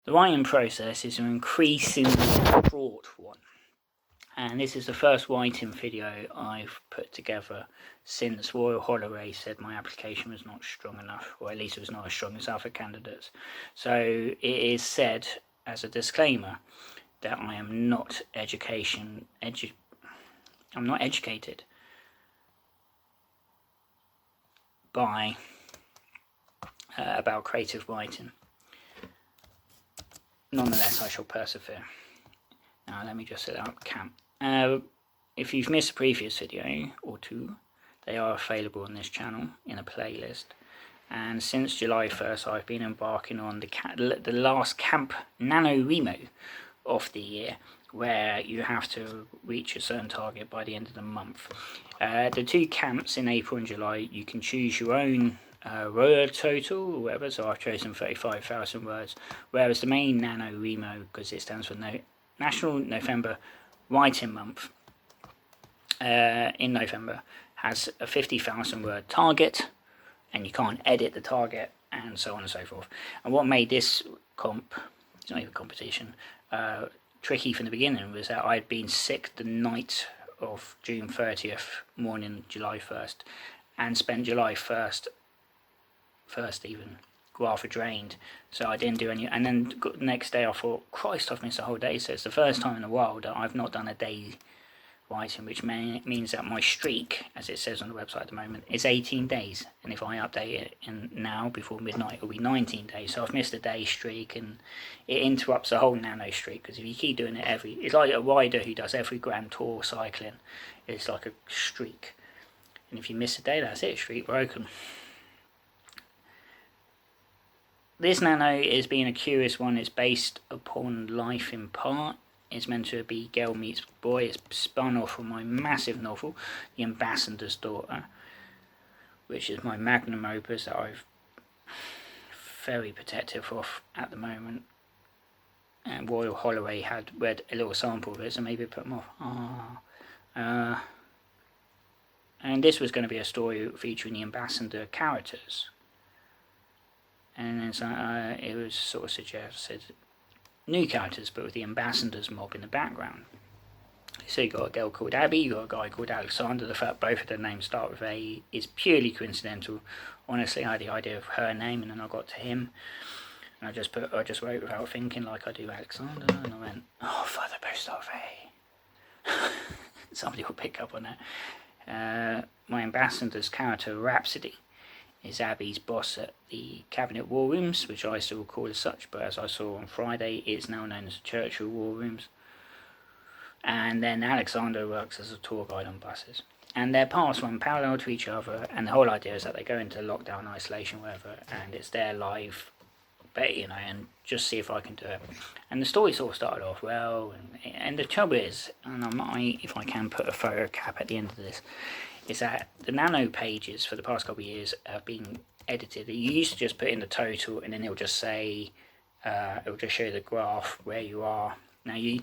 The writing process is an increasingly fraught one, and this is the first writing video I've put together since Royal Holloway said my application was not strong enough, or at least it was not as strong as other candidates. So it is said as a disclaimer that I am not educated by about creative writing. Nonetheless, I shall persevere. Now let me just set up camp. If you've missed a previous video or two, they are available on this channel in a playlist. And since July 1st, I've been embarking on the last camp NaNo of the year, where you have to reach a certain target by the end of the month. The two camps in April and July, you can choose your own word total or whatever, so I've chosen 35,000 words, whereas the main NaNo, because it stands for National November Writing Month, in November, has a 50,000 word target, and you can't edit the target, and so on and so forth. And what made this it's not even competition, tricky from the beginning was that I'd been sick the night of June 30th, morning July 1st, and spent July 1st even rather drained, so I didn't do any. And then the next day I thought, Christ, I've missed a whole day. So it's the first time in a while that I've not done a day writing, which means that my streak, as it says on the website at the moment, is 18 days, and if I update it now before midnight, it'll be 19 days. So I've missed a day streak, and it interrupts the whole NaNo streak, because if you keep doing it it's like a rider who does every Grand Tour cycling. It's like a streak, and if you miss a day, that's it, streak broken. This NaNo is being a curious one. It's based upon life in part. It's meant to be Girl Meets Boy. It's spun off from my massive novel, The Ambassador's Daughter, which is my magnum opus that I'm very protective of at the moment. And Royal Holloway had read a little sample of it, so maybe put them off. And this was going to be a story featuring the Ambassador characters. And then it was sort of suggested new characters, but with the Ambassadors mob in the background. So you got a girl called Abby, you got a guy called Alexander. The fact both of their names start with A is purely coincidental. Honestly, I had the idea of her name, and then I got to him, and I just wrote without thinking, like I do Alexander, and I went, oh fuck, they both start with A. Somebody will pick up on that. My Ambassador's character, Rhapsody, is Abby's boss at the Cabinet War Rooms, which I still call as such, but as I saw on Friday, it's now known as the Churchill War Rooms. And then Alexander works as a tour guide on buses. And their paths run parallel to each other, and the whole idea is that they go into lockdown, isolation, whatever, and it's their life, but and just see if I can do it. And the story sort of started off well, and the trouble is, and if I can put a photo cap at the end of this, is that the NaNo pages for the past couple of years have been edited. You used to just put in the total, and then it'll just say, it'll just show the graph where you are. Now you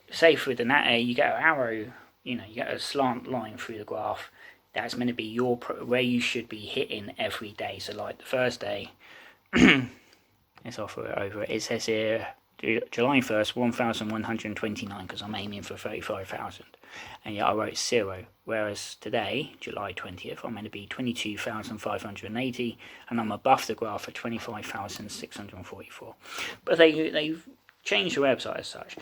say through the NaNo, you get an arrow, you get a slant line through the graph. That's meant to be where you should be hitting every day. So like the first day, let's offer it over. It says here, July 1st, 1,129, because I'm aiming for 35,000. And yet I wrote 0, whereas today, July 20th, I'm going to be 22,580, and I'm above the graph at 25,644. But they've changed the website as such.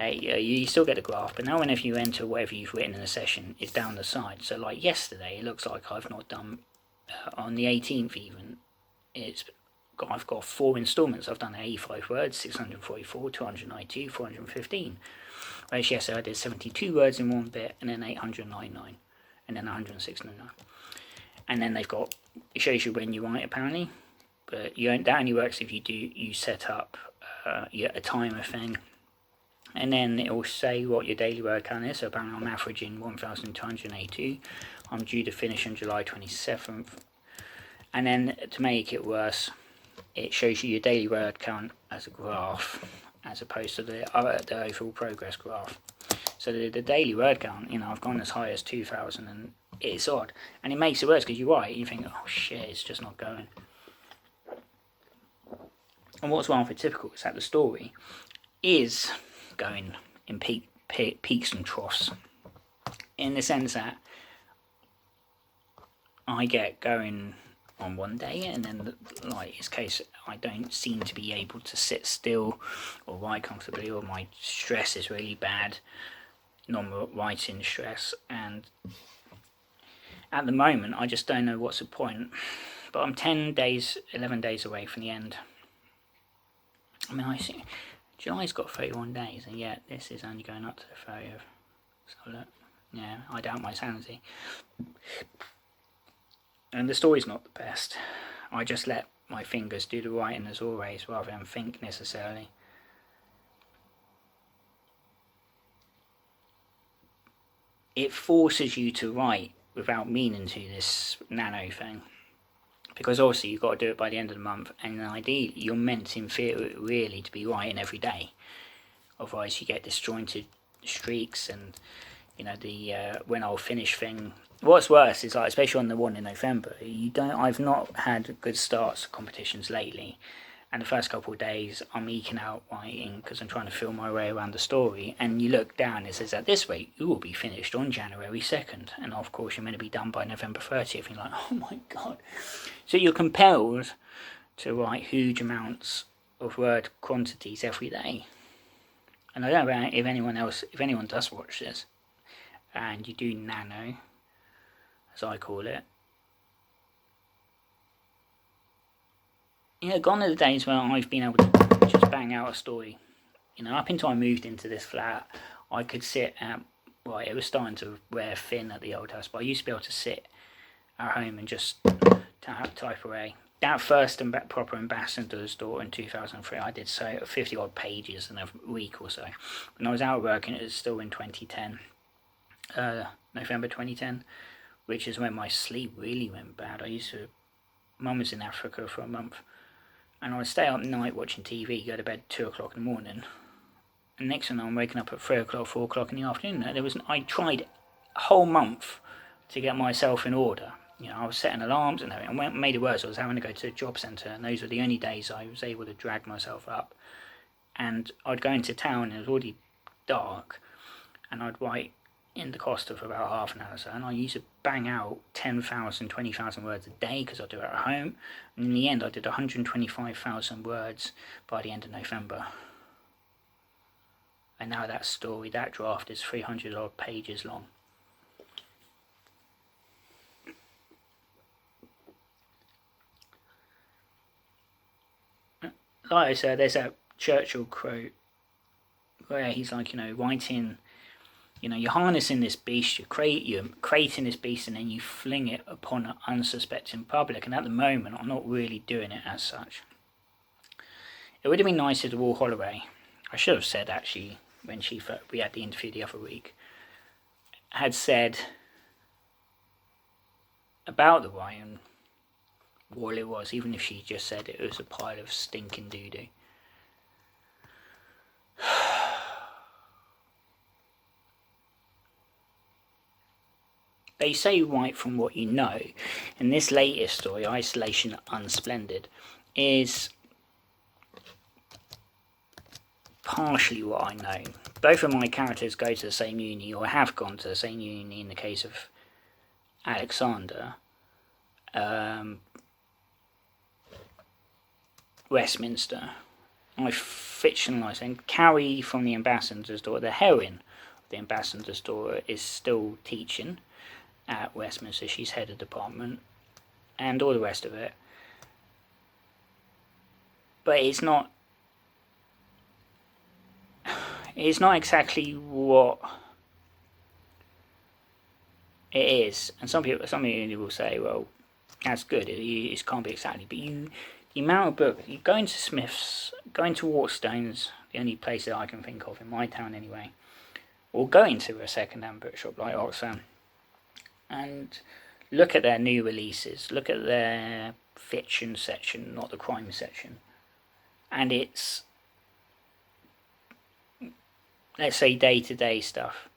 You still get a graph, but now whenever you enter whatever you've written in a session, it's down the side. So like yesterday, it looks like I've not done, on the 18th even, I've got 4 installments. I've done 85 words, 644, 292, 415. Whereas yesterday I did 72 words in one bit, and then 899, and then 169. And then it shows you when you write apparently, but that only works if you set up a timer thing. And then it will say what your daily word count is. So apparently I'm averaging 1,282. I'm due to finish on July 27th. And then to make it worse, it shows you your daily word count as a graph, as opposed to the overall progress graph. So the daily word count, I've gone as high as 2,000, and it's odd. And it makes it worse because you write, you think, oh shit, it's just not going. And what's rather typical is that the story is going in peaks and troughs, in the sense that I get going on one day, and then, like in this case, I don't seem to be able to sit still or write comfortably, or my stress is really bad, non-writing stress, and at the moment I just don't know what's the point. But I'm 10 days, 11 days away from the end. I mean, I see July's got 31 days, and yet this is only going up to the 30th. So look, yeah, I doubt my sanity. And the story's not the best. I just let my fingers do the writing as always, rather than think necessarily. It forces you to write without meaning to, this NaNo thing. Because obviously you've got to do it by the end of the month, and ideally you're meant in theory really to be writing every day. Otherwise you get disjointed streaks, and you know, the when I'll finish thing. What's worse is, like, especially on the one in November, I've not had good starts to competitions lately, and the first couple of days I'm eking out writing because I'm trying to feel my way around the story, and you look down, it says at this rate you will be finished on January 2nd, and of course you're meant to be done by November 30th, and you're like, oh my god. So you're compelled to write huge amounts of word quantities every day. And I don't know if anyone does watch this and you do NaNo, as I call it, gone are the days where I've been able to just bang out a story. Up until I moved into this flat, I could sit at, right, it was starting to wear thin at the old house, but I used to be able to sit at home and just type away. That first proper Ambassador's Daughter in 2003, I did 50 odd pages in a week or so. When I was out working, it was still in 2010, November 2010, which is when my sleep really went bad. Mum was in Africa for a month, and I would stay up at night watching TV, go to bed 2 o'clock in the morning, and next thing I'm waking up at 3 o'clock, 4 o'clock in the afternoon. I tried a whole month to get myself in order. I was setting alarms and everything. And made it worse, I was having to go to a job centre, and those were the only days I was able to drag myself up. And I'd go into town, and it was already dark, and I'd write in the Costa for about half an hour or so, and I used to bang out 10,000, 20,000 words a day because I do it at home. And in the end, I did 125,000 words by the end of November. And now that draft is 300 odd pages long. Like I said, there's that Churchill quote where he's like, writing, you're harnessing this beast, you're creating this beast, and then you fling it upon an unsuspecting public. And at the moment, I'm not really doing it as such. It would have been nice if the Wall Holloway, I should have said actually, when we had the interview the other week, had said about the wine what it was, even if she just said it was a pile of stinking doo-doo. They say write from what you know, and this latest story, Isolation Unsplendid, is partially what I know. Both of my characters go to the same uni, or have gone to the same uni in the case of Alexander. Westminster. I fictionalised, and Carrie from the Ambassador's Daughter, the heroine of the Ambassador's Daughter, is still teaching at Westminster. She's head of department and all the rest of it. But it's not exactly what it is. And some people will say, well, that's good, it can't be exactly, but the amount of books, you going to Smith's, going to Waterstones, the only place that I can think of in my town anyway, or going to a second-hand bookshop like Oxfam, and look at their new releases, look at their fiction section, not the crime section, and it's, let's say, day-to-day stuff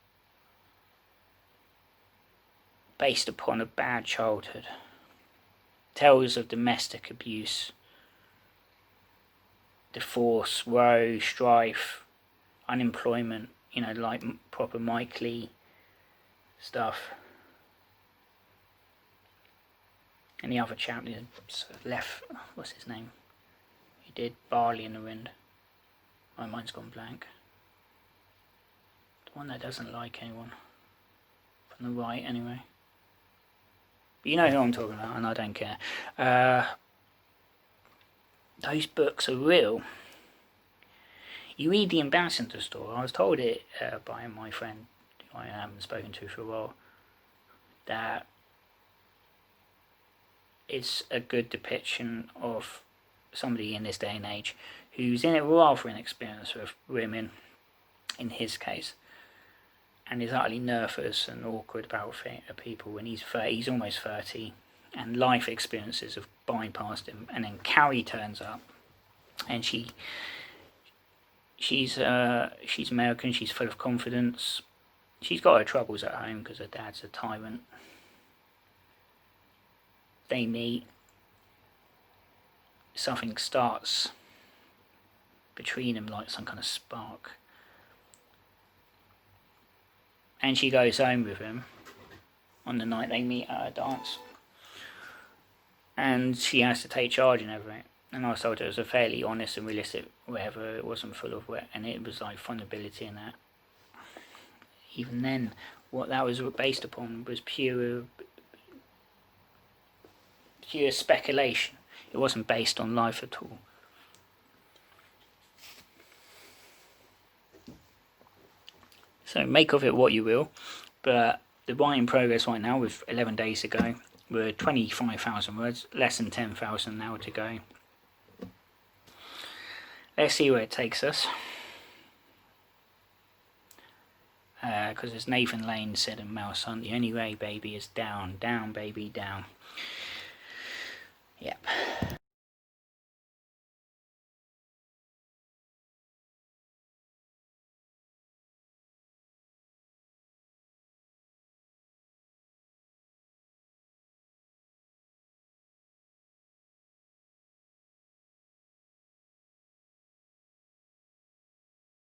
based upon a bad childhood, tales of domestic abuse, divorce, woe, strife, unemployment, you know, like proper Mike Lee stuff. And the other chap, the left, what's his name? He did Barley in the Wind. My mind's gone blank. The one that doesn't like anyone. From the right, anyway. But you know who I'm talking about, and I don't care. Those books are real. You read The Ambassador story. I was told it by my friend, who I haven't spoken to for a while, that it's a good depiction of somebody in this day and age who's in it rather inexperienced with women, in his case, and is utterly nervous and awkward about people when he's almost 30, and life experiences have bypassed him. And then Carrie turns up, and she's American, she's full of confidence. She's got her troubles at home because her dad's a tyrant. They meet, something starts between them, like some kind of spark, and she goes home with him on the night they meet at a dance, and she has to take charge and everything. And I was told it was a fairly honest and realistic, whatever, it wasn't full of wet, and it was like vulnerability in that. Even then, what that was based upon was pure speculation. It wasn't based on life at all. So make of it what you will, but the writing progress right now, with 11 days to go, we're 25,000 words, less than 10,000 now to go. Let's see where it takes us. Because as Nathan Lane said in Mouse Hunt, the only way, baby, is down, down, baby, down. Yep.